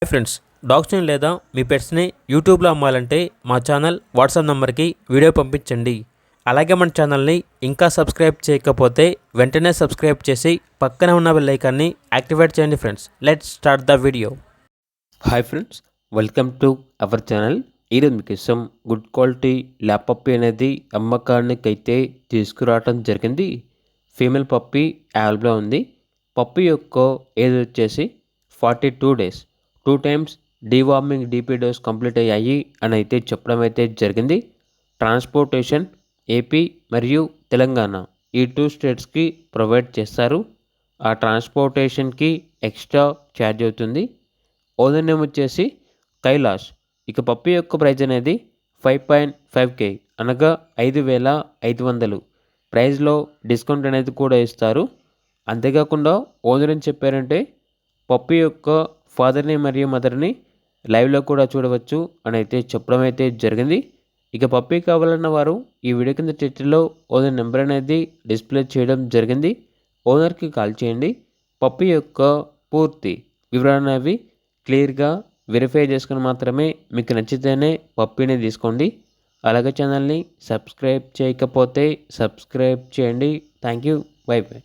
Hi friends, డాగ్స్ని లేదా మీ పెట్స్ని యూట్యూబ్లో అమ్మాలంటే మా ఛానల్ వాట్సాప్ నెంబర్కి వీడియో పంపించండి. అలాగే మన ఛానల్ని ఇంకా సబ్స్క్రైబ్ చేయకపోతే వెంటనే సబ్స్క్రైబ్ చేసి పక్కనే ఉన్న బెల్ ఐకాన్ని యాక్టివేట్ చేయండి. Friends, let's start the video. Hi friends, welcome to our channel. ఈరోజు మీకోసం గుడ్ క్వాలిటీ ల్యాబ్ పప్పీ అనేది అమ్మకానికి అయితే తీసుకురావడం జరిగింది. ఫీమేల్ పప్పీ అవైలబుల్గా ఉంది. పప్పీ యొక్క ఏజ్ వచ్చేసి 42 days. 2 times deworming DP dose complete అయ్యాయి అని అయితే చెప్పడం అయితే జరిగింది. ట్రాన్స్పోర్టేషన్ ఏపీ మరియు తెలంగాణ ఈ 2 స్టేట్స్కి ప్రొవైడ్ చేస్తారు. ఆ ట్రాన్స్పోర్టేషన్కి ఎక్స్ట్రా ఛార్జ్ అవుతుంది. ఓనర్ నేమ్ వచ్చేసి కైలాష్. ఇక పప్పీ యొక్క ప్రైజ్ అనేది 5.5K అనగా 5,500. ప్రైజ్లో డిస్కౌంట్ అనేది కూడా ఇస్తారు. అంతేకాకుండా ఓనర్ ఏం చెప్పారంటే పప్పీ యొక్క ఫాదర్ని మరియు మదర్ని లైవ్లో కూడా చూడవచ్చు అని అయితే చెప్పడం అయితే జరిగింది. ఇక పప్పీ కావాలన్న వారు ఈ వీడియో కింద టైటిల్లో ఓనర్ నెంబర్ అనేది డిస్ప్లే చేయడం జరిగింది. ఓనర్కి కాల్ చేయండి. పప్పీ యొక్క పూర్తి వివరణ అవి క్లియర్గా వెరిఫై చేసుకుని మాత్రమే మీకు నచ్చితేనే పప్పీని తీసుకోండి. అలాగే ఛానల్ని సబ్స్క్రైబ్ చేయకపోతే సబ్స్క్రైబ్ చేయండి. Thank you. By by.